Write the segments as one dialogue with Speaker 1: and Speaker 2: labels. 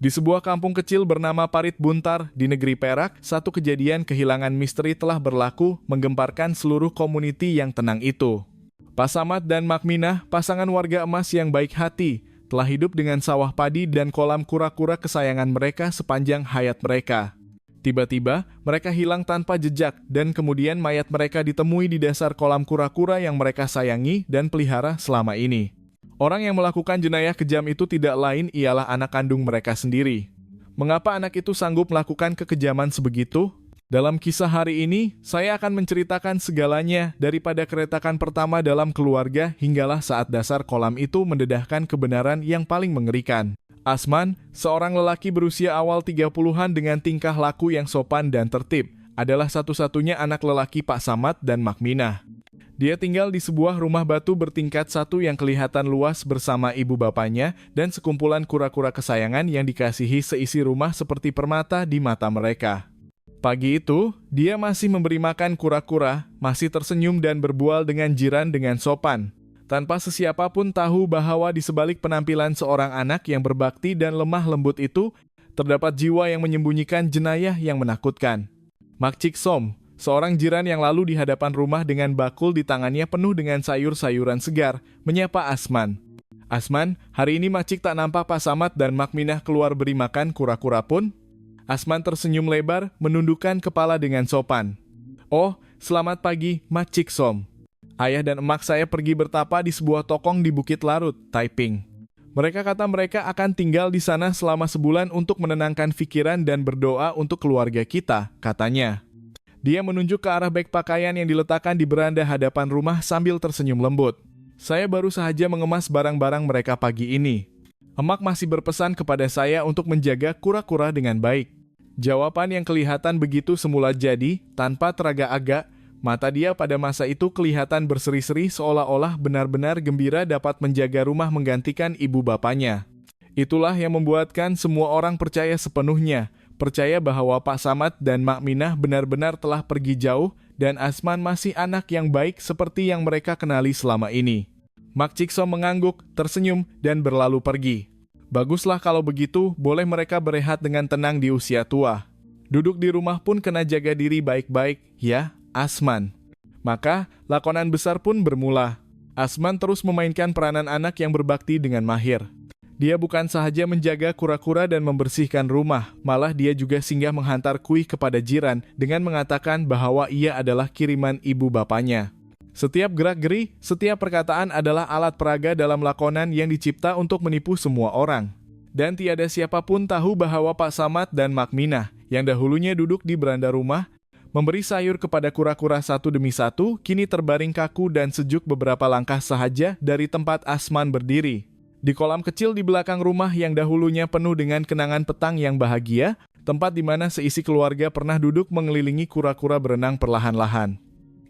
Speaker 1: Di sebuah kampung kecil bernama Parit Buntar di negeri Perak, satu kejadian kehilangan misteri telah berlaku menggemparkan seluruh komuniti yang tenang itu. Pak Samad dan Mak Minah, pasangan warga emas yang baik hati, telah hidup dengan sawah padi dan kolam kura-kura kesayangan mereka sepanjang hayat mereka. Tiba-tiba, mereka hilang tanpa jejak dan kemudian mayat mereka ditemui di dasar kolam kura-kura yang mereka sayangi dan pelihara selama ini. Orang yang melakukan jenayah kejam itu tidak lain ialah anak kandung mereka sendiri. Mengapa anak itu sanggup melakukan kekejaman sebegitu? Dalam kisah hari ini, saya akan menceritakan segalanya daripada keretakan pertama dalam keluarga hinggalah saat dasar kolam itu mendedahkan kebenaran yang paling mengerikan. Asman, seorang lelaki berusia awal 30-an dengan tingkah laku yang sopan dan tertib, adalah satu-satunya anak lelaki Pak Samad dan Mak Minah. Dia tinggal di sebuah rumah batu bertingkat satu yang kelihatan luas bersama ibu bapaknya dan sekumpulan kura-kura kesayangan yang dikasihi seisi rumah seperti permata di mata mereka. Pagi itu, dia masih memberi makan kura-kura, masih tersenyum dan berbual dengan jiran dengan sopan. Tanpa sesiapapun tahu bahwa di sebalik penampilan seorang anak yang berbakti dan lemah lembut itu, terdapat jiwa yang menyembunyikan jenayah yang menakutkan. Mak Cik Som, seorang jiran yang lalu di hadapan rumah dengan bakul di tangannya penuh dengan sayur-sayuran segar, menyapa Asman. Asman, hari ini Mak Cik tak nampak Pak Samad dan Mak Minah keluar beri makan kura-kura pun? Asman tersenyum lebar, menundukkan kepala dengan sopan. Oh, selamat pagi, Mak Cik Som. Ayah dan emak saya pergi bertapa di sebuah tokong di Bukit Larut, Taiping. Mereka kata mereka akan tinggal di sana selama sebulan untuk menenangkan pikiran dan berdoa untuk keluarga kita, katanya. Dia menunjuk ke arah beg pakaian yang diletakkan di beranda hadapan rumah sambil tersenyum lembut. Saya baru saja mengemas barang-barang mereka pagi ini. Emak masih berpesan kepada saya untuk menjaga kura-kura dengan baik. Jawaban yang kelihatan begitu semula jadi, tanpa teragak-agak, mata dia pada masa itu kelihatan berseri-seri seolah-olah benar-benar gembira dapat menjaga rumah menggantikan ibu bapaknya. Itulah yang membuatkan semua orang percaya sepenuhnya, percaya bahwa Pak Samad dan Mak Minah benar-benar telah pergi jauh dan Asman masih anak yang baik seperti yang mereka kenali selama ini. Mak Cik Som mengangguk, tersenyum, dan berlalu pergi. Baguslah kalau begitu, boleh mereka berehat dengan tenang di usia tua. Duduk di rumah pun kena jaga diri baik-baik, ya, Asman. Maka, lakonan besar pun bermula. Asman terus memainkan peranan anak yang berbakti dengan mahir. Dia bukan sahaja menjaga kura-kura dan membersihkan rumah, malah dia juga singgah menghantar kuih kepada jiran dengan mengatakan bahwa ia adalah kiriman ibu bapaknya. Setiap gerak-geri, setiap perkataan adalah alat peraga dalam lakonan yang dicipta untuk menipu semua orang. Dan tiada siapapun tahu bahwa Pak Samad dan Mak Minah, yang dahulunya duduk di beranda rumah, memberi sayur kepada kura-kura satu demi satu, kini terbaring kaku dan sejuk beberapa langkah sahaja dari tempat Asman berdiri. Di kolam kecil di belakang rumah yang dahulunya penuh dengan kenangan petang yang bahagia, tempat di mana seisi keluarga pernah duduk mengelilingi kura-kura berenang perlahan-lahan.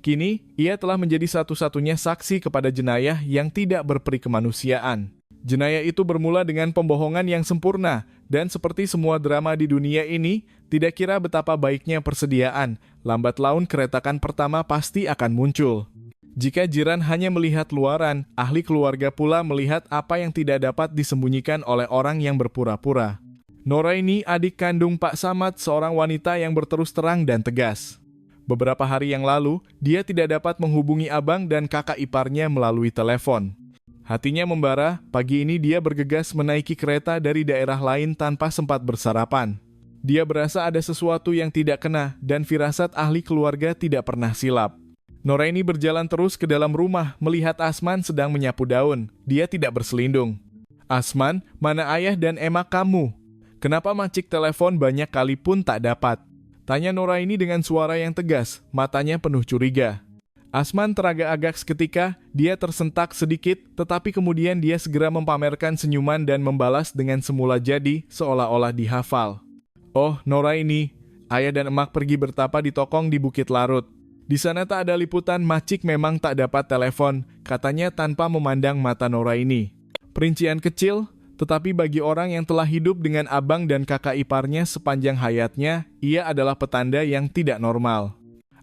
Speaker 1: Kini, ia telah menjadi satu-satunya saksi kepada jenayah yang tidak berperi kemanusiaan. Jenayah itu bermula dengan pembohongan yang sempurna, dan seperti semua drama di dunia ini, tidak kira betapa baiknya persediaan, lambat laun keretakan pertama pasti akan muncul. Jika jiran hanya melihat luaran, ahli keluarga pula melihat apa yang tidak dapat disembunyikan oleh orang yang berpura-pura. Noraini, adik kandung Pak Samad, seorang wanita yang berterus terang dan tegas. Beberapa hari yang lalu, dia tidak dapat menghubungi abang dan kakak iparnya melalui telepon. Hatinya membara, pagi ini dia bergegas menaiki kereta dari daerah lain tanpa sempat bersarapan. Dia berasa ada sesuatu yang tidak kena dan firasat ahli keluarga tidak pernah silap. Noraini berjalan terus ke dalam rumah melihat Asman sedang menyapu daun. Dia tidak berselindung. Asman, mana ayah dan emak kamu? Kenapa Macik telepon banyak kali pun tak dapat? Tanya Noraini dengan suara yang tegas, matanya penuh curiga. Asman teragak-agak seketika, dia tersentak sedikit, tetapi kemudian dia segera mempamerkan senyuman dan membalas dengan semula jadi, seolah-olah dihafal. Oh, Noraini, ayah dan emak pergi bertapa di tokong di Bukit Larut. Di sana tak ada liputan, Macik memang tak dapat telepon, katanya tanpa memandang mata Noraini. Perincian kecil, tetapi bagi orang yang telah hidup dengan abang dan kakak iparnya sepanjang hayatnya, ia adalah petanda yang tidak normal.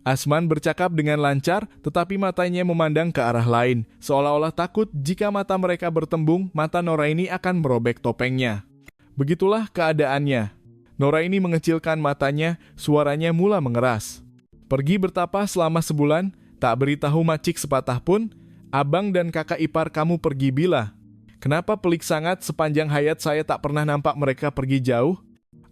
Speaker 1: Asman bercakap dengan lancar, tetapi matanya memandang ke arah lain, seolah-olah takut jika mata mereka bertembung, mata Noraini akan merobek topengnya. Begitulah keadaannya. Noraini mengecilkan matanya, suaranya mula mengeras. Pergi bertapa selama sebulan, tak beritahu macik sepatah pun, abang dan kakak ipar kamu pergi bila. Kenapa pelik sangat sepanjang hayat saya tak pernah nampak mereka pergi jauh?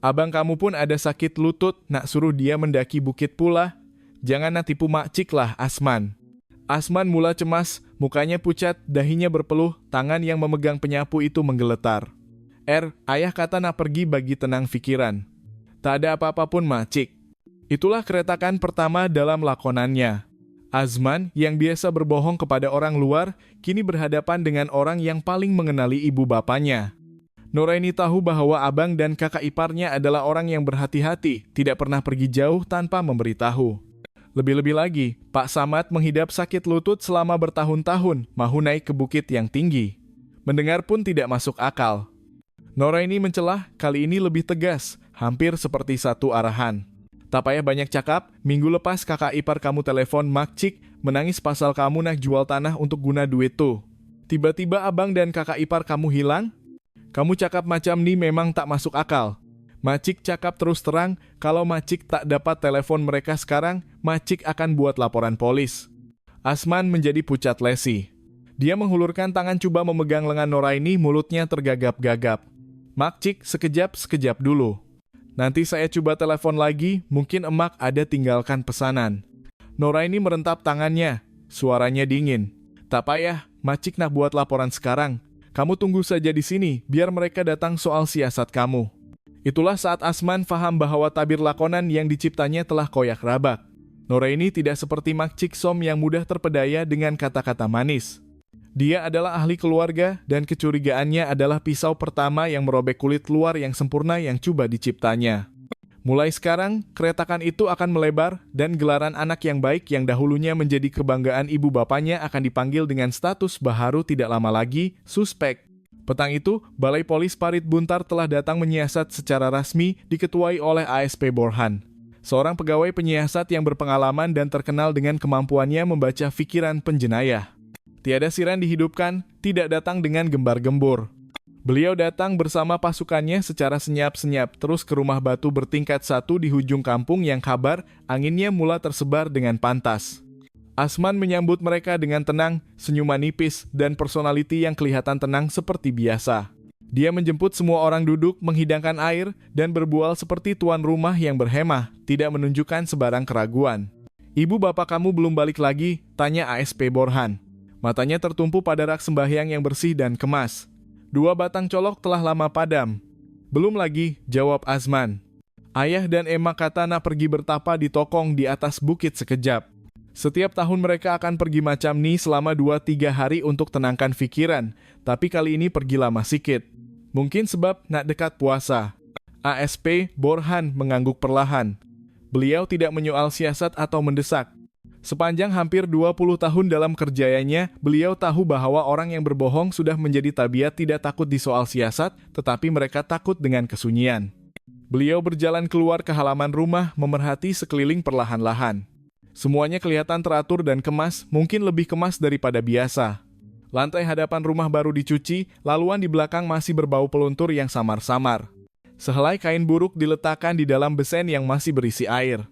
Speaker 1: Abang kamu pun ada sakit lutut, nak suruh dia mendaki bukit pula. Jangan nak tipu makcik lah, Asman. Asman mula cemas, mukanya pucat, dahinya berpeluh, tangan yang memegang penyapu itu menggeletar. Ayah kata nak pergi bagi tenang pikiran. Tak ada apa-apa pun, Macik. Itulah keretakan pertama dalam lakonannya. Azman, yang biasa berbohong kepada orang luar, kini berhadapan dengan orang yang paling mengenali ibu bapanya. Noraini tahu bahwa abang dan kakak iparnya adalah orang yang berhati-hati, tidak pernah pergi jauh tanpa memberitahu. Lebih-lebih lagi, Pak Samad menghidap sakit lutut selama bertahun-tahun, mahu naik ke bukit yang tinggi. Mendengar pun tidak masuk akal. Noraini mencelah, kali ini lebih tegas, hampir seperti satu arahan. Tak payah banyak cakap, minggu lepas kakak ipar kamu telepon makcik, menangis pasal kamu nak jual tanah untuk guna duit tuh. Tiba-tiba abang dan kakak ipar kamu hilang? Kamu cakap macam ni memang tak masuk akal. Macik cakap terus terang, kalau Macik tak dapat telepon mereka sekarang, Macik akan buat laporan polis. Asman menjadi pucat lesi. Dia menghulurkan tangan coba memegang lengan Noraini, mulutnya tergagap-gagap. Makcik, sekejap dulu. Nanti saya coba telepon lagi, mungkin emak ada tinggalkan pesanan. Noraini merentap tangannya, suaranya dingin. Tak payah, Macik nak buat laporan sekarang. Kamu tunggu saja di sini, biar mereka datang soal siasat kamu. Itulah saat Asman faham bahwa tabir lakonan yang diciptanya telah koyak rabak. Noraini tidak seperti Makcik Som yang mudah terpedaya dengan kata-kata manis. Dia adalah ahli keluarga dan kecurigaannya adalah pisau pertama yang merobek kulit luar yang sempurna yang coba diciptanya. Mulai sekarang, keretakan itu akan melebar dan gelaran anak yang baik yang dahulunya menjadi kebanggaan ibu bapanya akan dipanggil dengan status baharu tidak lama lagi, suspek. Petang itu, Balai Polis Parit Buntar telah datang menyiasat secara rasmi diketuai oleh ASP Borhan. Seorang pegawai penyiasat yang berpengalaman dan terkenal dengan kemampuannya membaca pikiran penjenayah. Tiada siran dihidupkan, tidak datang dengan gembar-gembur. Beliau datang bersama pasukannya secara senyap-senyap terus ke rumah batu bertingkat 1 di hujung kampung yang kabar anginnya mula tersebar dengan pantas. Asman menyambut mereka dengan tenang, senyuman nipis, dan personality yang kelihatan tenang seperti biasa. Dia menjemput semua orang duduk, menghidangkan air, dan berbual seperti tuan rumah yang berhemah, tidak menunjukkan sebarang keraguan. Ibu bapak kamu belum balik lagi, tanya ASP Borhan. Matanya tertumpu pada rak sembahyang yang bersih dan kemas. 2 batang colok telah lama padam. Belum lagi, jawab Azman. Ayah dan emak kata nak pergi bertapa di tokong di atas bukit sekejap. Setiap tahun mereka akan pergi macam ni selama 2-3 hari untuk tenangkan fikiran, tapi kali ini pergi lama sikit. Mungkin sebab nak dekat puasa. ASP Borhan mengangguk perlahan. Beliau tidak menyoal siasat atau mendesak. Sepanjang hampir 20 tahun dalam kerjanya, beliau tahu bahwa orang yang berbohong sudah menjadi tabiat tidak takut di soal siasat, tetapi mereka takut dengan kesunyian. Beliau berjalan keluar ke halaman rumah, memerhati sekeliling perlahan-lahan. Semuanya kelihatan teratur dan kemas, mungkin lebih kemas daripada biasa. Lantai hadapan rumah baru dicuci, laluan di belakang masih berbau peluntur yang samar-samar. Sehelai kain buruk diletakkan di dalam besen yang masih berisi air.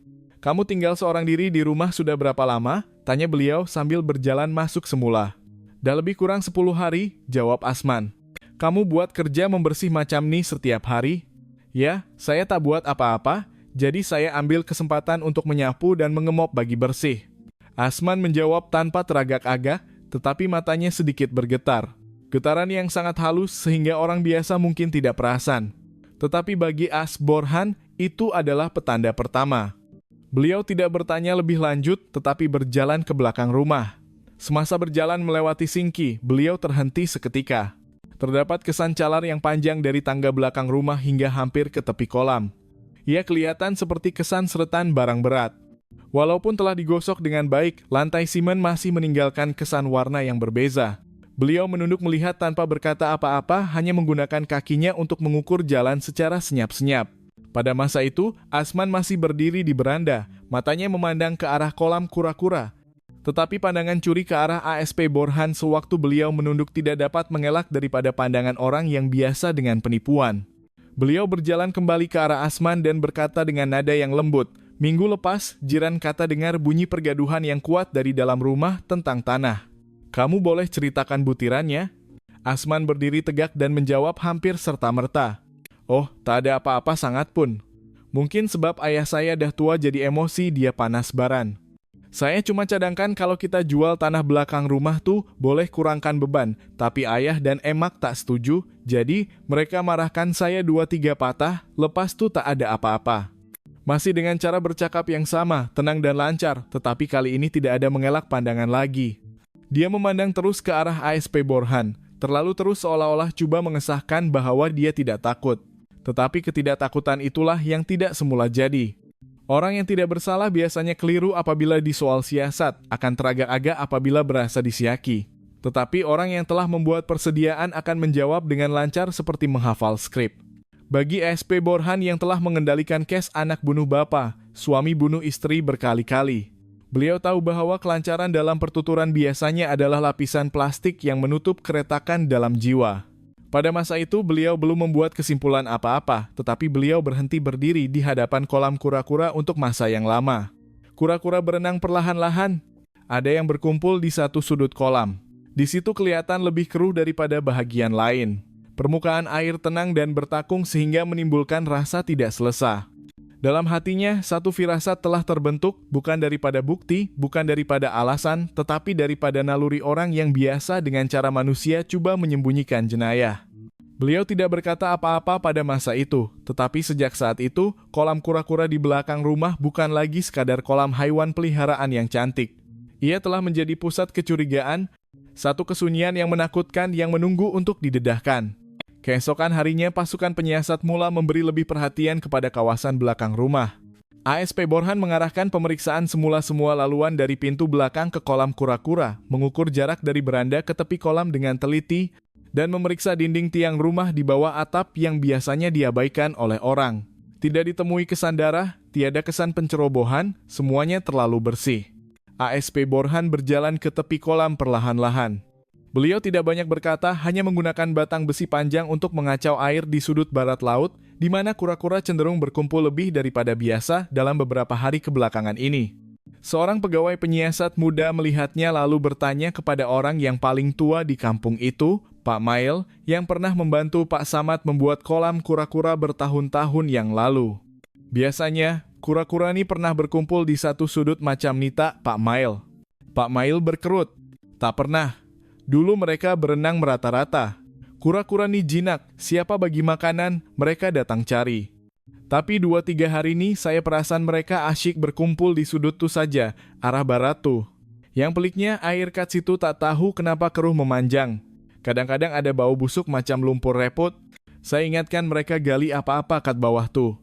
Speaker 1: Kamu tinggal seorang diri di rumah sudah berapa lama? Tanya beliau sambil berjalan masuk semula. Dah lebih kurang 10 hari, jawab Asman. Kamu buat kerja membersih macam ni setiap hari? Ya, saya tak buat apa-apa, jadi saya ambil kesempatan untuk menyapu dan mengemop bagi bersih. Asman menjawab tanpa teragak-agak, tetapi matanya sedikit bergetar. Getaran yang sangat halus sehingga orang biasa mungkin tidak perasan. Tetapi bagi As Borhan, itu adalah petanda pertama. Beliau tidak bertanya lebih lanjut, tetapi berjalan ke belakang rumah. Semasa berjalan melewati singki, beliau terhenti seketika. Terdapat kesan calar yang panjang dari tangga belakang rumah hingga hampir ke tepi kolam. Ia kelihatan seperti kesan seretan barang berat. Walaupun telah digosok dengan baik, lantai simen masih meninggalkan kesan warna yang berbeza. Beliau menunduk melihat tanpa berkata apa-apa, hanya menggunakan kakinya untuk mengukur jalan secara senyap-senyap. Pada masa itu, Asman masih berdiri di beranda, matanya memandang ke arah kolam kura-kura. Tetapi pandangan curi ke arah ASP Borhan sewaktu beliau menunduk tidak dapat mengelak daripada pandangan orang yang biasa dengan penipuan. Beliau berjalan kembali ke arah Asman dan berkata dengan nada yang lembut, "Minggu lepas, jiran kata dengar bunyi pergaduhan yang kuat dari dalam rumah tentang tanah. Kamu boleh ceritakan butirannya?" Asman berdiri tegak dan menjawab hampir serta-merta, "Oh, tak ada apa-apa sangat pun. Mungkin sebab ayah saya dah tua jadi emosi dia panas baran. Saya cuma cadangkan kalau kita jual tanah belakang rumah tuh boleh kurangkan beban, tapi ayah dan emak tak setuju, jadi mereka marahkan saya 2-3 patah, lepas tuh tak ada apa-apa." Masih dengan cara bercakap yang sama, tenang dan lancar, tetapi kali ini tidak ada mengelak pandangan lagi. Dia memandang terus ke arah ASP Borhan, terlalu terus seolah-olah coba mengesahkan bahwa dia tidak takut. Tetapi ketidaktakutan itulah yang tidak semula jadi. Orang yang tidak bersalah biasanya keliru apabila di soal siasat, akan teragak-agak apabila berasa disiaki. Tetapi orang yang telah membuat persediaan akan menjawab dengan lancar seperti menghafal skrip. Bagi ASP Borhan yang telah mengendalikan kes anak bunuh bapa, suami bunuh istri berkali-kali, beliau tahu bahwa kelancaran dalam pertuturan biasanya adalah lapisan plastik yang menutup keretakan dalam jiwa. Pada masa itu beliau belum membuat kesimpulan apa-apa, tetapi beliau berhenti berdiri di hadapan kolam kura-kura untuk masa yang lama. Kura-kura berenang perlahan-lahan. Ada yang berkumpul di satu sudut kolam. Di situ kelihatan lebih keruh daripada bahagian lain. Permukaan air tenang dan bertakung sehingga menimbulkan rasa tidak selesa. Dalam hatinya, satu firasat telah terbentuk, bukan daripada bukti, bukan daripada alasan, tetapi daripada naluri orang yang biasa dengan cara manusia coba menyembunyikan jenayah. Beliau tidak berkata apa-apa pada masa itu, tetapi sejak saat itu, kolam kura-kura di belakang rumah bukan lagi sekadar kolam haiwan peliharaan yang cantik. Ia telah menjadi pusat kecurigaan, satu kesunyian yang menakutkan yang menunggu untuk didedahkan. Keesokan harinya pasukan penyiasat mula memberi lebih perhatian kepada kawasan belakang rumah. ASP Borhan mengarahkan pemeriksaan semula semua laluan dari pintu belakang ke kolam kura-kura, mengukur jarak dari beranda ke tepi kolam dengan teliti, dan memeriksa dinding tiang rumah di bawah atap yang biasanya diabaikan oleh orang. Tidak ditemui kesan darah, tiada kesan pencerobohan, semuanya terlalu bersih. ASP Borhan berjalan ke tepi kolam perlahan-lahan. Beliau tidak banyak berkata, hanya menggunakan batang besi panjang untuk mengacau air di sudut barat laut, di mana kura-kura cenderung berkumpul lebih daripada biasa dalam beberapa hari kebelakangan ini. Seorang pegawai penyiasat muda melihatnya lalu bertanya kepada orang yang paling tua di kampung itu, Pak Mail, yang pernah membantu Pak Samad membuat kolam kura-kura bertahun-tahun yang lalu. Biasanya, kura-kura ini pernah berkumpul di satu sudut macam nita, Pak Mail. Pak Mail berkerut. Tak pernah. Dulu mereka berenang merata-rata. Kura-kura ni jinak, siapa bagi makanan, mereka datang cari. Tapi 2-3 hari ini saya perasan mereka asyik berkumpul di sudut tu saja, arah barat tuh. Yang peliknya air kat situ tak tahu kenapa keruh memanjang. Kadang-kadang ada bau busuk macam lumpur repot. Saya ingatkan mereka gali apa-apa kat bawah tuh.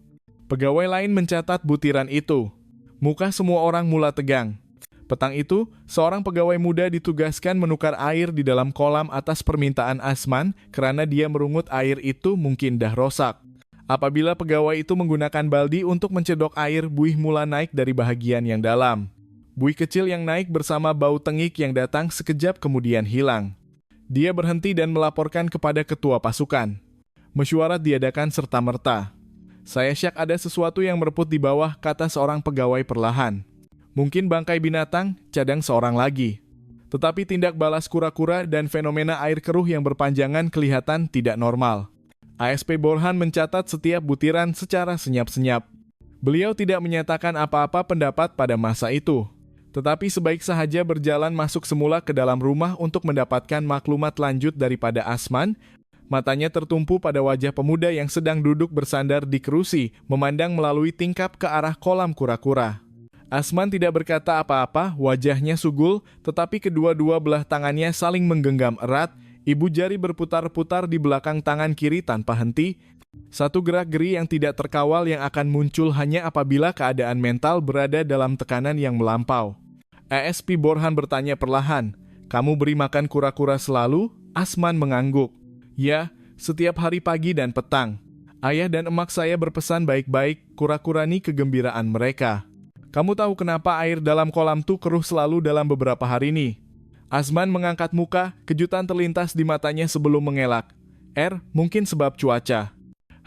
Speaker 1: Pegawai lain mencatat butiran itu. Muka semua orang mula tegang. Petang itu, seorang pegawai muda ditugaskan menukar air di dalam kolam atas permintaan Asman karena dia merungut air itu mungkin dah rosak. Apabila pegawai itu menggunakan baldi untuk mencedok air, buih mula naik dari bahagian yang dalam. Buih kecil yang naik bersama bau tengik yang datang sekejap kemudian hilang. Dia berhenti dan melaporkan kepada ketua pasukan. Mesyuarat diadakan serta-merta. Saya syak ada sesuatu yang mereput di bawah, kata seorang pegawai perlahan. Mungkin bangkai binatang, cadang seorang lagi. Tetapi tindak balas kura-kura dan fenomena air keruh yang berpanjangan kelihatan tidak normal. ASP Borhan mencatat setiap butiran secara senyap-senyap. Beliau tidak menyatakan apa-apa pendapat pada masa itu. Tetapi sebaik sahaja berjalan masuk semula ke dalam rumah untuk mendapatkan maklumat lanjut daripada Asman. Matanya tertumpu pada wajah pemuda yang sedang duduk bersandar di kerusi, memandang melalui tingkap ke arah kolam kura-kura. Asman tidak berkata apa-apa, wajahnya sugul, tetapi kedua-dua belah tangannya saling menggenggam erat, ibu jari berputar-putar di belakang tangan kiri tanpa henti, satu gerak-geri yang tidak terkawal yang akan muncul hanya apabila keadaan mental berada dalam tekanan yang melampau. ASP Borhan bertanya perlahan, "Kamu beri makan kura-kura selalu?" Asman mengangguk. "Ya, setiap hari pagi dan petang. Ayah dan emak saya berpesan baik-baik, kura-kura ni kegembiraan mereka. Kamu tahu kenapa air dalam kolam tuh keruh selalu dalam beberapa hari ini?" Asman mengangkat muka, kejutan terlintas di matanya sebelum mengelak. Mungkin sebab cuaca.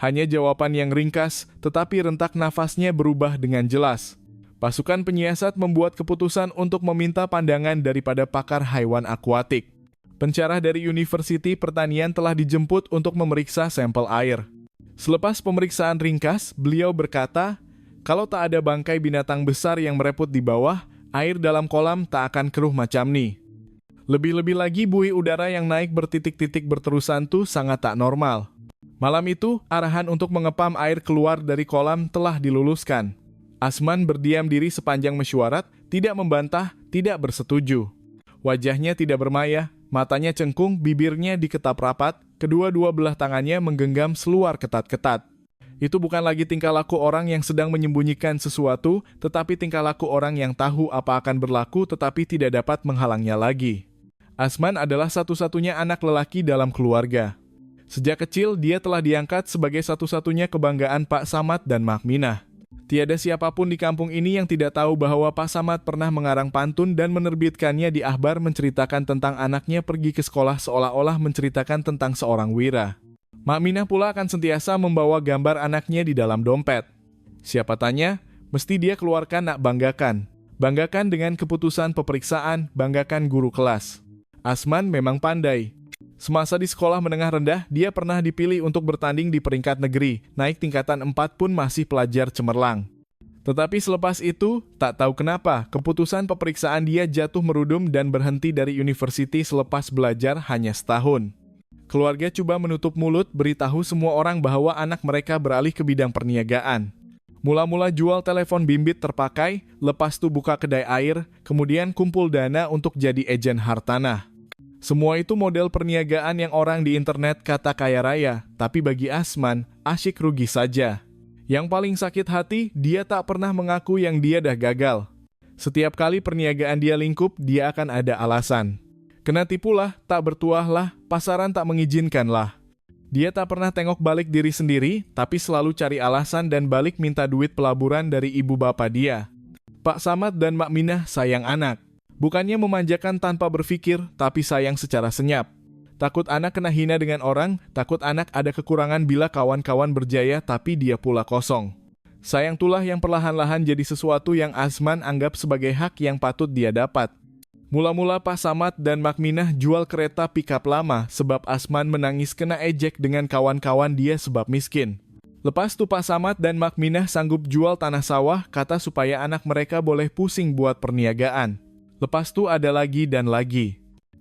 Speaker 1: Hanya jawaban yang ringkas, tetapi rentak nafasnya berubah dengan jelas. Pasukan penyiasat membuat keputusan untuk meminta pandangan daripada pakar haiwan akuatik. Pencerah dari Universiti Pertanian telah dijemput untuk memeriksa sampel air. Selepas pemeriksaan ringkas, beliau berkata, kalau tak ada bangkai binatang besar yang merepot di bawah, air dalam kolam tak akan keruh macam ni. Lebih-lebih lagi buih udara yang naik bertitik-titik berterusan tuh sangat tak normal. Malam itu, arahan untuk mengepam air keluar dari kolam telah diluluskan. Asman berdiam diri sepanjang mesyuarat, tidak membantah, tidak bersetuju. Wajahnya tidak bermaya, matanya cengkung, bibirnya diketap rapat, kedua-dua belah tangannya menggenggam seluar ketat-ketat. Itu bukan lagi tingkah laku orang yang sedang menyembunyikan sesuatu, tetapi tingkah laku orang yang tahu apa akan berlaku tetapi tidak dapat menghalangnya lagi. Asman adalah satu-satunya anak lelaki dalam keluarga. Sejak kecil, dia telah diangkat sebagai satu-satunya kebanggaan Pak Samad dan Mak Minah. Tiada siapapun di kampung ini yang tidak tahu bahwa Pak Samad pernah mengarang pantun dan menerbitkannya di akhbar menceritakan tentang anaknya pergi ke sekolah seolah-olah menceritakan tentang seorang wira. Mak Minah pula akan sentiasa membawa gambar anaknya di dalam dompet. Siapa tanya, mesti dia keluarkan nak banggakan. Banggakan dengan keputusan peperiksaan, banggakan guru kelas. Asman memang pandai. Semasa di sekolah menengah rendah, dia pernah dipilih untuk bertanding di peringkat negeri, naik tingkatan 4 pun masih pelajar cemerlang. Tetapi selepas itu, tak tahu kenapa, keputusan peperiksaan dia jatuh merudum dan berhenti dari universiti selepas belajar hanya setahun. Keluarga coba menutup mulut, beritahu semua orang bahwa anak mereka beralih ke bidang perniagaan. Mula-mula jual telepon bimbit terpakai, lepas itu buka kedai air, kemudian kumpul dana untuk jadi ejen hartanah. Semua itu model perniagaan yang orang di internet kata kaya raya, tapi bagi Asman, asyik rugi saja. Yang paling sakit hati, dia tak pernah mengaku yang dia dah gagal. Setiap kali perniagaan dia lingkup, dia akan ada alasan. Kena tipulah, tak bertuahlah, pasaran tak mengizinkanlah. Dia tak pernah tengok balik diri sendiri, tapi selalu cari alasan dan balik minta duit pelaburan dari ibu bapak dia. Pak Samad dan Mak Minah sayang anak. Bukannya memanjakan tanpa berpikir, tapi sayang secara senyap. Takut anak kena hina dengan orang, takut anak ada kekurangan bila kawan-kawan berjaya tapi dia pula kosong. Sayang itulah yang perlahan-lahan jadi sesuatu yang Asman anggap sebagai hak yang patut dia dapat. Mula-mula Pak Samad dan Mak Minah jual kereta pikap lama sebab Asman menangis kena ejek dengan kawan-kawan dia sebab miskin. Lepas itu Pak Samad dan Mak Minah sanggup jual tanah sawah, kata supaya anak mereka boleh pusing buat perniagaan. Lepas itu ada lagi dan lagi.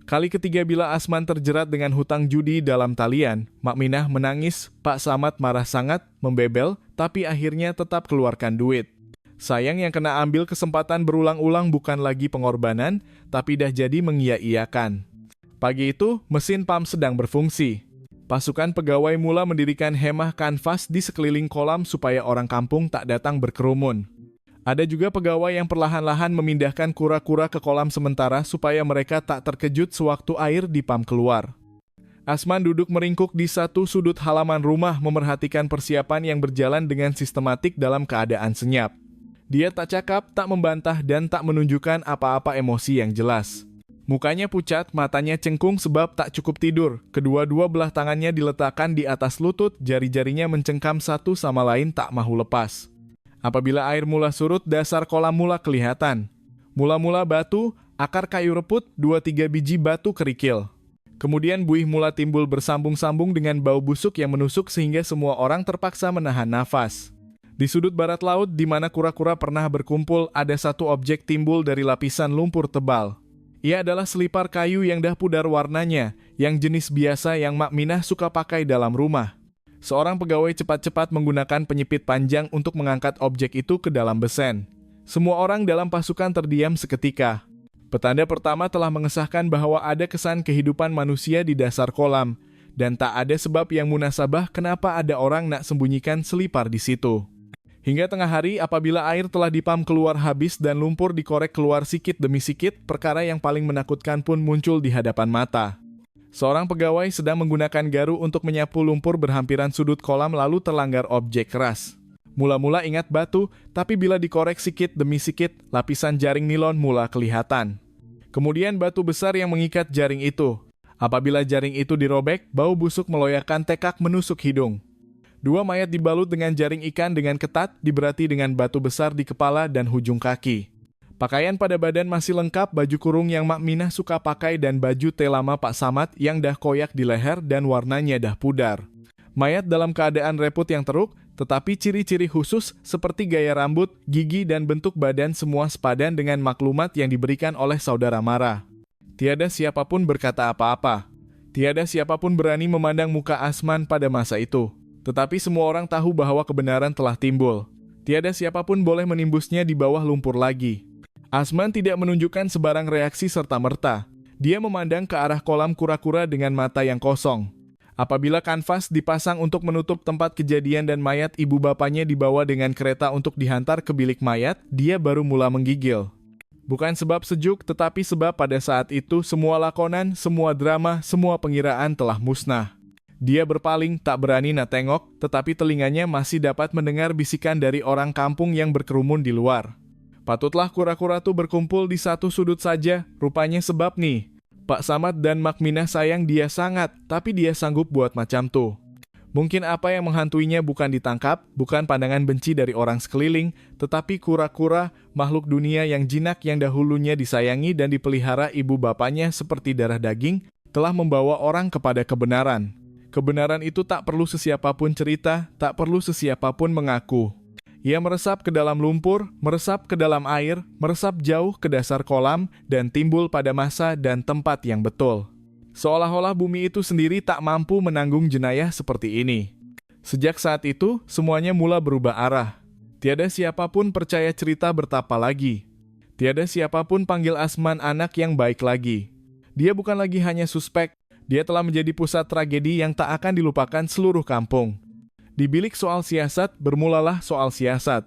Speaker 1: Kali ketiga bila Asman terjerat dengan hutang judi dalam talian, Mak Minah menangis, Pak Samad marah sangat, membebel, tapi akhirnya tetap keluarkan duit. Sayang yang kena ambil kesempatan berulang-ulang bukan lagi pengorbanan, tapi dah jadi mengiya-iyakan. Pagi itu, mesin pam sedang berfungsi. Pasukan pegawai mula mendirikan hemah kanvas di sekeliling kolam supaya orang kampung tak datang berkerumun. Ada juga pegawai yang perlahan-lahan memindahkan kura-kura ke kolam sementara supaya mereka tak terkejut sewaktu air di pam keluar. Asman duduk meringkuk di satu sudut halaman rumah memerhatikan persiapan yang berjalan dengan sistematik dalam keadaan senyap. Dia tak cakap, tak membantah, dan tak menunjukkan apa-apa emosi yang jelas. Mukanya pucat, matanya cengkung sebab tak cukup tidur. Kedua-dua belah tangannya diletakkan di atas lutut, jari-jarinya mencengkam satu sama lain tak mahu lepas. Apabila air mula surut, dasar kolam mula kelihatan. Mula-mula batu, akar kayu reput, 2-3 biji batu kerikil. Kemudian buih mula timbul bersambung-sambung dengan bau busuk yang menusuk sehingga semua orang terpaksa menahan nafas. Di sudut barat laut di mana kura-kura pernah berkumpul, ada satu objek timbul dari lapisan lumpur tebal. Ia adalah selipar kayu yang dah pudar warnanya, yang jenis biasa yang Mak Minah suka pakai dalam rumah. Seorang pegawai cepat-cepat menggunakan penyepit panjang untuk mengangkat objek itu ke dalam besen. Semua orang dalam pasukan terdiam seketika. Petanda pertama telah mengesahkan bahwa ada kesan kehidupan manusia di dasar kolam, dan tak ada sebab yang munasabah kenapa ada orang nak sembunyikan selipar di situ. Hingga tengah hari, apabila air telah dipam keluar habis dan lumpur dikorek keluar sikit demi sikit, perkara yang paling menakutkan pun muncul di hadapan mata. Seorang pegawai sedang menggunakan garu untuk menyapu lumpur berhampiran sudut kolam lalu terlanggar objek keras. Mula-mula ingat batu, tapi bila dikorek sikit demi sikit, lapisan jaring nilon mula kelihatan. Kemudian batu besar yang mengikat jaring itu. Apabila jaring itu dirobek, bau busuk meloyakan tekak menusuk hidung. Dua mayat dibalut dengan jaring ikan dengan ketat, diberati dengan batu besar di kepala dan hujung kaki. Pakaian pada badan masih lengkap, baju kurung yang Mak Minah suka pakai dan baju teh lama Pak Samad yang dah koyak di leher dan warnanya dah pudar. Mayat dalam keadaan reput yang teruk, tetapi ciri-ciri khusus seperti gaya rambut, gigi dan bentuk badan semua sepadan dengan maklumat yang diberikan oleh saudara Mara. Tiada siapapun berkata apa-apa. Tiada siapapun berani memandang muka Asman pada masa itu. Tetapi semua orang tahu bahwa kebenaran telah timbul. Tiada siapapun boleh menimbusnya di bawah lumpur lagi. Asman tidak menunjukkan sebarang reaksi serta-merta. Dia memandang ke arah kolam kura-kura dengan mata yang kosong. Apabila kanvas dipasang untuk menutup tempat kejadian dan mayat ibu bapaknya dibawa dengan kereta untuk dihantar ke bilik mayat, dia baru mula menggigil. Bukan sebab sejuk, tetapi sebab pada saat itu semua lakonan, semua drama, semua pengiraan telah musnah. Dia berpaling, tak berani nak tengok, tetapi telinganya masih dapat mendengar bisikan dari orang kampung yang berkerumun di luar. Patutlah kura-kura tu berkumpul di satu sudut saja, rupanya sebab nih. Pak Samad dan Mak Minah sayang dia sangat, tapi dia sanggup buat macam tuh. Mungkin apa yang menghantuinya bukan ditangkap, bukan pandangan benci dari orang sekeliling, tetapi kura-kura, makhluk dunia yang jinak yang dahulunya disayangi dan dipelihara ibu bapaknya seperti darah daging, telah membawa orang kepada kebenaran. Kebenaran itu tak perlu sesiapapun cerita, tak perlu sesiapapun mengaku. Ia meresap ke dalam lumpur, meresap ke dalam air, meresap jauh ke dasar kolam, dan timbul pada masa dan tempat yang betul. Seolah-olah bumi itu sendiri tak mampu menanggung jenayah seperti ini. Sejak saat itu, semuanya mula berubah arah. Tiada siapapun percaya cerita bertapa lagi. Tiada siapapun panggil Asman anak yang baik lagi. Dia bukan lagi hanya suspek, dia telah menjadi pusat tragedi yang tak akan dilupakan seluruh kampung. Di bilik soal siasat, bermulalah soal siasat.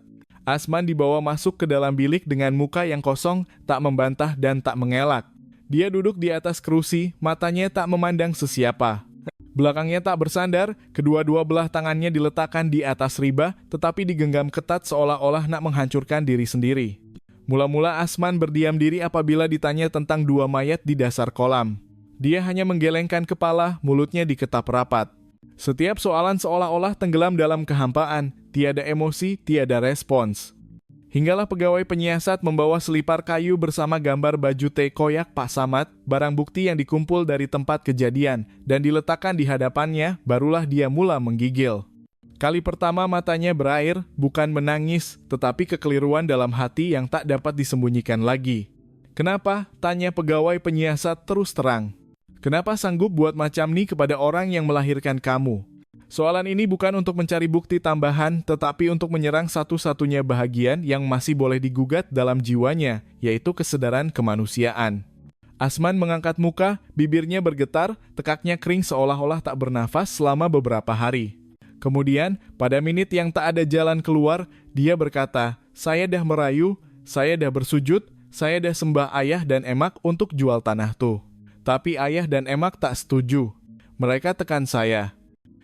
Speaker 1: Asman dibawa masuk ke dalam bilik dengan muka yang kosong, tak membantah dan tak mengelak. Dia duduk di atas kerusi, matanya tak memandang sesiapa. Belakangnya tak bersandar, kedua-dua belah tangannya diletakkan di atas riba, tetapi digenggam ketat seolah-olah nak menghancurkan diri sendiri. Mula-mula Asman berdiam diri apabila ditanya tentang dua mayat di dasar kolam. Dia hanya menggelengkan kepala, mulutnya diketap rapat. Setiap soalan seolah-olah tenggelam dalam kehampaan, tiada emosi, tiada respons. Hinggalah pegawai penyiasat membawa selipar kayu bersama gambar baju teh koyak Pak Samad, barang bukti yang dikumpul dari tempat kejadian, dan diletakkan di hadapannya, barulah dia mula menggigil. Kali pertama matanya berair, bukan menangis, tetapi kekeliruan dalam hati yang tak dapat disembunyikan lagi. Kenapa? Tanya pegawai penyiasat terus terang. Kenapa sanggup buat macam ni kepada orang yang melahirkan kamu? Soalan ini bukan untuk mencari bukti tambahan, tetapi untuk menyerang satu-satunya bahagian yang masih boleh digugat dalam jiwanya, yaitu kesadaran kemanusiaan. Asman mengangkat muka, bibirnya bergetar, tekaknya kering seolah-olah tak bernafas selama beberapa hari. Kemudian, pada menit yang tak ada jalan keluar, dia berkata, "Saya dah merayu, saya dah bersujud, saya dah sembah ayah dan emak untuk jual tanah tuh. Tapi ayah dan emak tak setuju. Mereka tekan saya."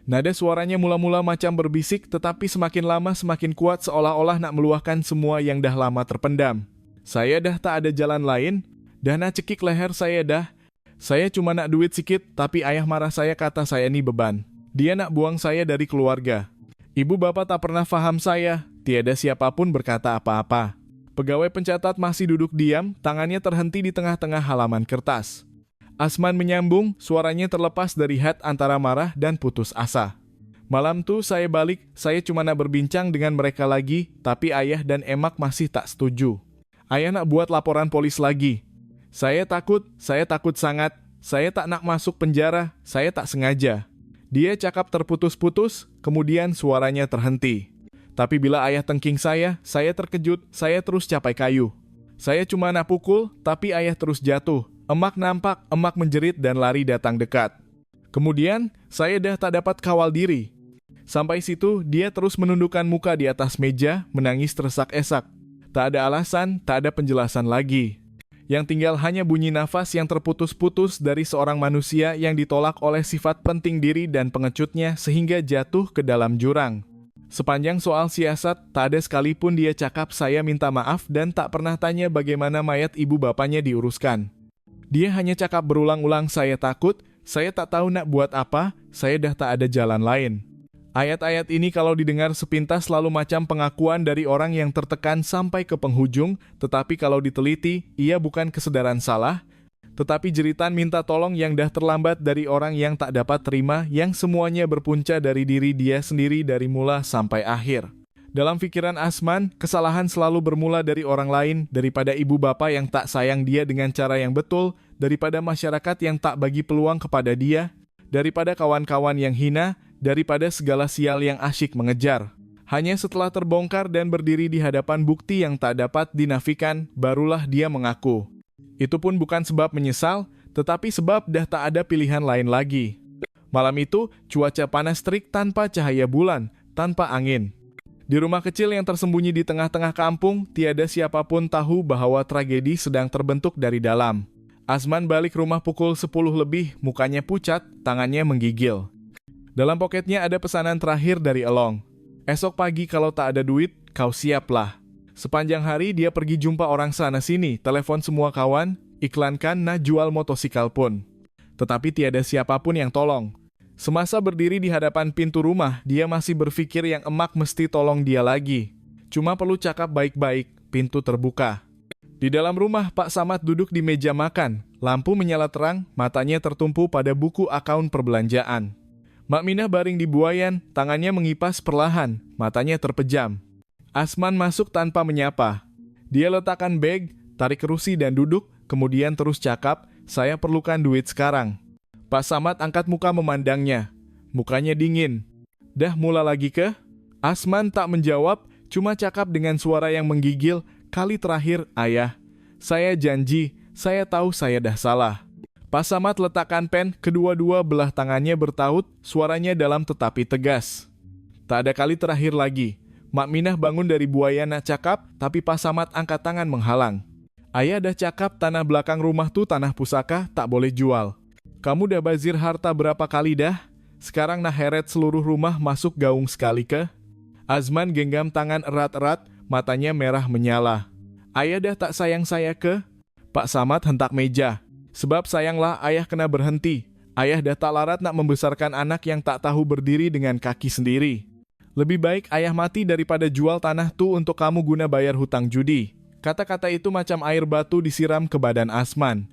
Speaker 1: Nada suaranya mula-mula macam berbisik, tetapi semakin lama semakin kuat seolah-olah nak meluahkan semua yang dah lama terpendam. "Saya dah tak ada jalan lain. Dah nak cekik leher saya dah. Saya cuma nak duit sikit, tapi ayah marah saya kata saya ni beban. Dia nak buang saya dari keluarga. Ibu bapak tak pernah faham saya." Tiada siapapun berkata apa-apa. Pegawai pencatat masih duduk diam, tangannya terhenti di tengah-tengah halaman kertas. Asman menyambung, suaranya terlepas dari hat antara marah dan putus asa. "Malam tu saya balik, saya cuma nak berbincang dengan mereka lagi, tapi ayah dan emak masih tak setuju. Ayah nak buat laporan polis lagi. Saya takut sangat. Saya tak nak masuk penjara, saya tak sengaja." Dia cakap terputus-putus, kemudian suaranya terhenti. "Tapi bila ayah tengking saya terkejut, saya terus capai kayu. Saya cuma nak pukul, tapi ayah terus jatuh. Emak nampak, emak menjerit dan lari datang dekat. Kemudian, saya dah tak dapat kawal diri." Sampai situ, dia terus menundukkan muka di atas meja, menangis tersesak-esak. Tak ada alasan, tak ada penjelasan lagi. Yang tinggal hanya bunyi nafas yang terputus-putus dari seorang manusia yang ditolak oleh sifat penting diri dan pengecutnya sehingga jatuh ke dalam jurang. Sepanjang soal siasat, tak ada sekalipun dia cakap "saya minta maaf" dan tak pernah tanya bagaimana mayat ibu bapaknya diuruskan. Dia hanya cakap berulang-ulang "saya takut, saya tak tahu nak buat apa, saya dah tak ada jalan lain." Ayat-ayat ini kalau didengar sepintas selalu macam pengakuan dari orang yang tertekan sampai ke penghujung, tetapi kalau diteliti, ia bukan kesedaran salah, tetapi jeritan minta tolong yang dah terlambat dari orang yang tak dapat terima, yang semuanya berpunca dari diri dia sendiri dari mula sampai akhir. Dalam pikiran Asman, kesalahan selalu bermula dari orang lain, daripada ibu bapa yang tak sayang dia dengan cara yang betul, daripada masyarakat yang tak bagi peluang kepada dia, daripada kawan-kawan yang hina, daripada segala sial yang asyik mengejar. Hanya setelah terbongkar dan berdiri di hadapan bukti yang tak dapat dinafikan, barulah dia mengaku. Itu pun bukan sebab menyesal, tetapi sebab dah tak ada pilihan lain lagi. Malam itu, cuaca panas terik tanpa cahaya bulan, tanpa angin. Di rumah kecil yang tersembunyi di tengah-tengah kampung, tiada siapapun tahu bahwa tragedi sedang terbentuk dari dalam. Asman balik rumah pukul 10 lebih, mukanya pucat, tangannya menggigil. Dalam poketnya ada pesanan terakhir dari Elong. Esok pagi kalau tak ada duit, kau siaplah. Sepanjang hari dia pergi jumpa orang sana-sini, telepon semua kawan, iklankan nah jual motosikal pun. Tetapi tiada siapapun yang tolong. Semasa berdiri di hadapan pintu rumah, dia masih berpikir yang emak mesti tolong dia lagi. Cuma perlu cakap baik-baik, pintu terbuka. Di dalam rumah, Pak Samad duduk di meja makan. Lampu menyala terang, matanya tertumpu pada buku akaun perbelanjaan. Mak Minah baring di buayan, tangannya mengipas perlahan, matanya terpejam. Asman masuk tanpa menyapa. Dia letakkan beg, tarik kerusi dan duduk, kemudian terus cakap, saya perlukan duit sekarang. Pak Samad angkat muka memandangnya. Mukanya dingin. Dah mula lagi ke? Asman tak menjawab, cuma cakap dengan suara yang menggigil, kali terakhir, ayah. Saya janji, saya tahu saya dah salah. Pak Samad letakkan pen, kedua-dua belah tangannya bertaut, suaranya dalam tetapi tegas. Tak ada kali terakhir lagi. Mak Minah bangun dari buaya nak cakap, tapi Pak Samad angkat tangan menghalang. Ayah dah cakap tanah belakang rumah tuh tanah pusaka, tak boleh jual. Kamu dah bazir harta berapa kali dah? Sekarang nah heret seluruh rumah masuk gaung sekali ke? Azman genggam tangan erat-erat, matanya merah menyala. Ayah dah tak sayang saya ke? Pak Samad hentak meja. Sebab sayanglah ayah kena berhenti. Ayah dah tak larat nak membesarkan anak yang tak tahu berdiri dengan kaki sendiri. Lebih baik ayah mati daripada jual tanah tu untuk kamu guna bayar hutang judi. Kata-kata itu macam air batu disiram ke badan Asman.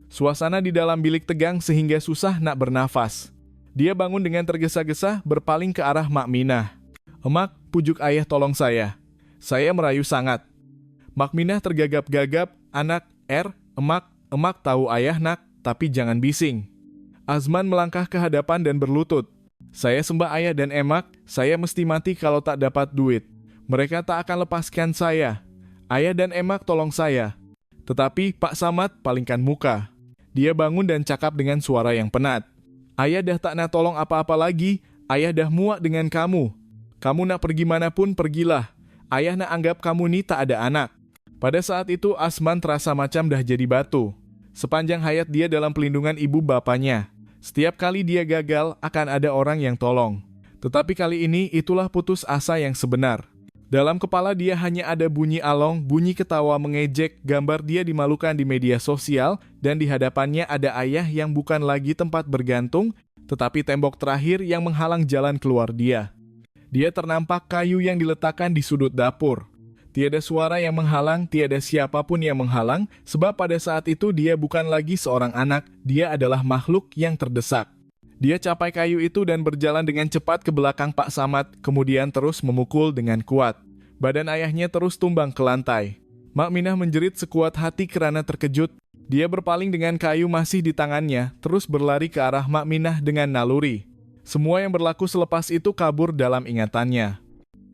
Speaker 1: Suasana di dalam bilik tegang sehingga susah nak bernafas. Dia bangun dengan tergesa-gesa berpaling ke arah Mak Minah. Emak, pujuk ayah tolong saya. Saya merayu sangat. Mak Minah tergagap-gagap, anak, emak tahu ayah nak, tapi jangan bising. Azman melangkah ke hadapan dan berlutut. Saya sembah ayah dan emak, saya mesti mati kalau tak dapat duit. Mereka tak akan lepaskan saya. Ayah dan emak tolong saya. Tetapi Pak Samad palingkan muka. Dia bangun dan cakap dengan suara yang penat. Ayah dah tak nak tolong apa-apa lagi, ayah dah muak dengan kamu. Kamu nak pergi manapun pergilah. Ayah nak anggap kamu ni tak ada anak. Pada saat itu Asman terasa macam dah jadi batu. Sepanjang hayat dia dalam pelindungan ibu bapanya. Setiap kali dia gagal, akan ada orang yang tolong. Tetapi kali ini, itulah putus asa yang sebenar. Dalam kepala dia hanya ada bunyi along, bunyi ketawa mengejek, gambar dia dimalukan di media sosial, dan di hadapannya ada ayah yang bukan lagi tempat bergantung, tetapi tembok terakhir yang menghalang jalan keluar dia. Dia ternampak kayu yang diletakkan di sudut dapur. Tiada suara yang menghalang, tiada siapapun yang menghalang, sebab pada saat itu dia bukan lagi seorang anak, dia adalah makhluk yang terdesak. Dia capai kayu itu dan berjalan dengan cepat ke belakang Pak Samad, kemudian terus memukul dengan kuat. Badan ayahnya terus tumbang ke lantai. Mak Minah menjerit sekuat hati kerana terkejut. Dia berpaling dengan kayu masih di tangannya, terus berlari ke arah Mak Minah dengan naluri. Semua yang berlaku selepas itu kabur dalam ingatannya.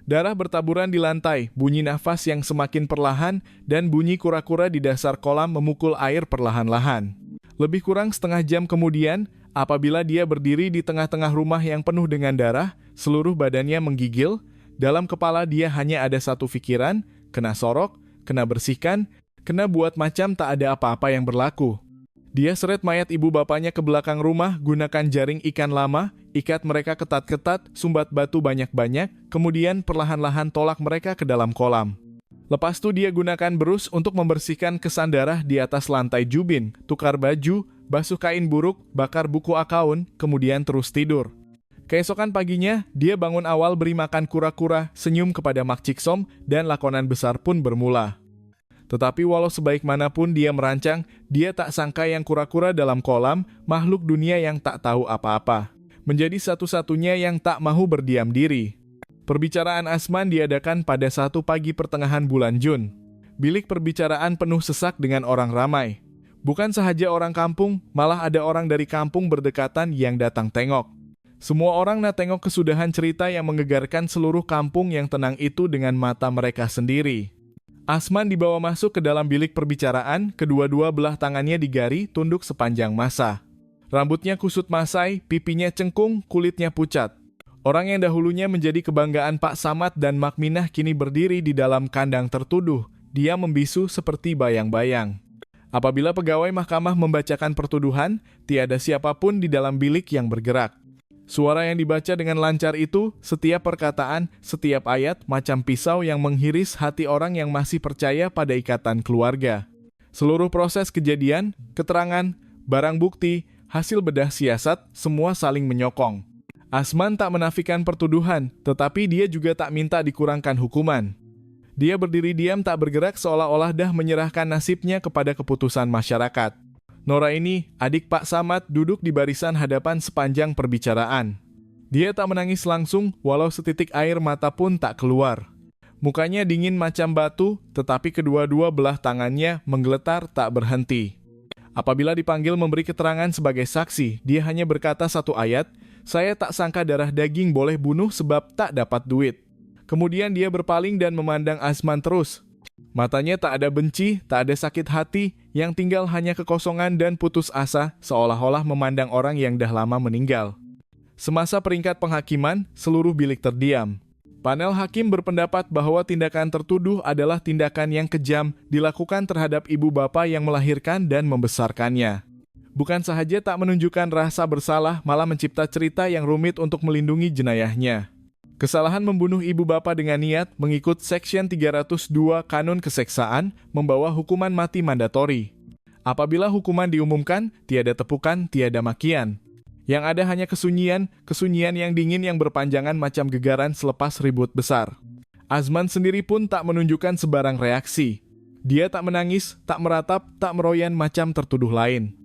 Speaker 1: Darah bertaburan di lantai, bunyi nafas yang semakin perlahan, dan bunyi kura-kura di dasar kolam memukul air perlahan-lahan. Lebih kurang setengah jam kemudian, apabila dia berdiri di tengah-tengah rumah yang penuh dengan darah, seluruh badannya menggigil, dalam kepala dia hanya ada satu pikiran, kena sorok, kena bersihkan, kena buat macam tak ada apa-apa yang berlaku. Dia seret mayat ibu bapanya ke belakang rumah, gunakan jaring ikan lama, ikat mereka ketat-ketat, sumbat batu banyak-banyak, kemudian perlahan-lahan tolak mereka ke dalam kolam. Lepas itu dia gunakan berus untuk membersihkan kesan darah di atas lantai jubin, tukar baju, basuh kain buruk, bakar buku akaun, kemudian terus tidur. Keesokan paginya, dia bangun awal beri makan kura-kura, senyum kepada Mak Ciksom, dan lakonan besar pun bermula. Tetapi walau sebaik manapun dia merancang, dia tak sangka yang kura-kura dalam kolam, makhluk dunia yang tak tahu apa-apa, menjadi satu-satunya yang tak mahu berdiam diri. Perbicaraan Asman diadakan pada satu pagi pertengahan bulan Jun. Bilik perbicaraan penuh sesak dengan orang ramai. Bukan sahaja orang kampung, malah ada orang dari kampung berdekatan yang datang tengok. Semua orang tengok kesudahan cerita yang menggegarkan seluruh kampung yang tenang itu dengan mata mereka sendiri. Asman dibawa masuk ke dalam bilik perbicaraan, kedua-dua belah tangannya digari, tunduk sepanjang masa. Rambutnya kusut masai, pipinya cengkung, kulitnya pucat. Orang yang dahulunya menjadi kebanggaan Pak Samad dan Mak Minah kini berdiri di dalam kandang tertuduh. Dia membisu seperti bayang-bayang. Apabila pegawai mahkamah membacakan pertuduhan, tiada siapapun di dalam bilik yang bergerak. Suara yang dibaca dengan lancar itu, setiap perkataan, setiap ayat, macam pisau yang menghiris hati orang yang masih percaya pada ikatan keluarga. Seluruh proses kejadian, keterangan, barang bukti, hasil bedah siasat, semua saling menyokong. Asman tak menafikan pertuduhan, tetapi dia juga tak minta dikurangkan hukuman. Dia berdiri diam tak bergerak seolah-olah dah menyerahkan nasibnya kepada keputusan masyarakat. Nora ini, adik Pak Samad, duduk di barisan hadapan sepanjang perbicaraan. Dia tak menangis langsung, walau setitik air mata pun tak keluar. Mukanya dingin macam batu, tetapi kedua-dua belah tangannya menggeletar tak berhenti. Apabila dipanggil memberi keterangan sebagai saksi, dia hanya berkata satu ayat, "Saya tak sangka darah daging boleh bunuh sebab tak dapat duit." Kemudian dia berpaling dan memandang Asman terus. Matanya tak ada benci, tak ada sakit hati, yang tinggal hanya kekosongan dan putus asa, seolah-olah memandang orang yang dah lama meninggal. Semasa peringkat penghakiman, seluruh bilik terdiam. Panel hakim berpendapat bahwa tindakan tertuduh adalah tindakan yang kejam dilakukan terhadap ibu bapa yang melahirkan dan membesarkannya. Bukan sahaja tak menunjukkan rasa bersalah, malah mencipta cerita yang rumit untuk melindungi jenayahnya. Kesalahan membunuh ibu bapa dengan niat mengikut Section 302 Kanun Keseksaan membawa hukuman mati mandatori. Apabila hukuman diumumkan, tiada tepukan, tiada makian. Yang ada hanya kesunyian, kesunyian yang dingin yang berpanjangan macam gegaran selepas ribut besar. Asman sendiri pun tak menunjukkan sebarang reaksi. Dia tak menangis, tak meratap, tak meroyan macam tertuduh lain.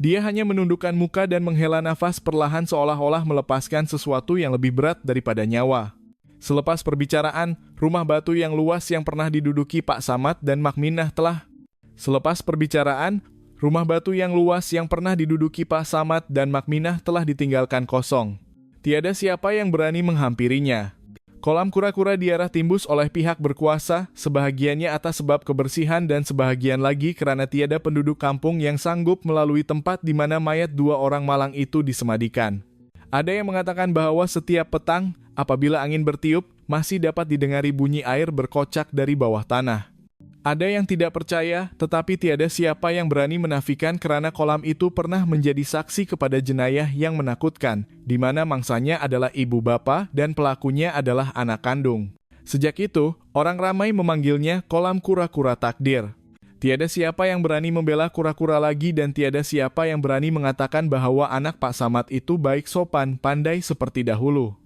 Speaker 1: Dia hanya menundukkan muka dan menghela nafas perlahan seolah-olah melepaskan sesuatu yang lebih berat daripada nyawa. Selepas perbicaraan, rumah batu yang luas yang pernah diduduki Pak Samad dan Mak Minah telah ditinggalkan kosong. Tiada siapa yang berani menghampirinya. Kolam kura-kura diarah timbus oleh pihak berkuasa, sebahagiannya atas sebab kebersihan dan sebahagian lagi karena tiada penduduk kampung yang sanggup melalui tempat di mana mayat dua orang malang itu disemadikan. Ada yang mengatakan bahwa setiap petang, apabila angin bertiup, masih dapat didengari bunyi air berkocak dari bawah tanah. Ada yang tidak percaya, tetapi tiada siapa yang berani menafikan karena kolam itu pernah menjadi saksi kepada jenayah yang menakutkan, di mana mangsanya adalah ibu bapa dan pelakunya adalah anak kandung. Sejak itu, orang ramai memanggilnya kolam kura-kura takdir. Tiada siapa yang berani membela kura-kura lagi dan tiada siapa yang berani mengatakan bahwa anak Pak Samad itu baik sopan, pandai seperti dahulu.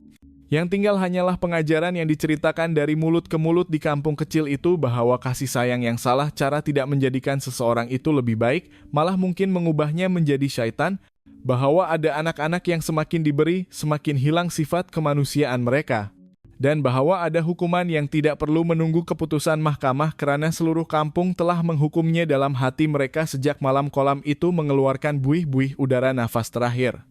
Speaker 1: Yang tinggal hanyalah pengajaran yang diceritakan dari mulut ke mulut di kampung kecil itu bahwa kasih sayang yang salah cara tidak menjadikan seseorang itu lebih baik, malah mungkin mengubahnya menjadi syaitan, bahwa ada anak-anak yang semakin diberi, semakin hilang sifat kemanusiaan mereka, dan bahwa ada hukuman yang tidak perlu menunggu keputusan mahkamah karena seluruh kampung telah menghukumnya dalam hati mereka sejak malam kolam itu mengeluarkan buih-buih udara nafas terakhir.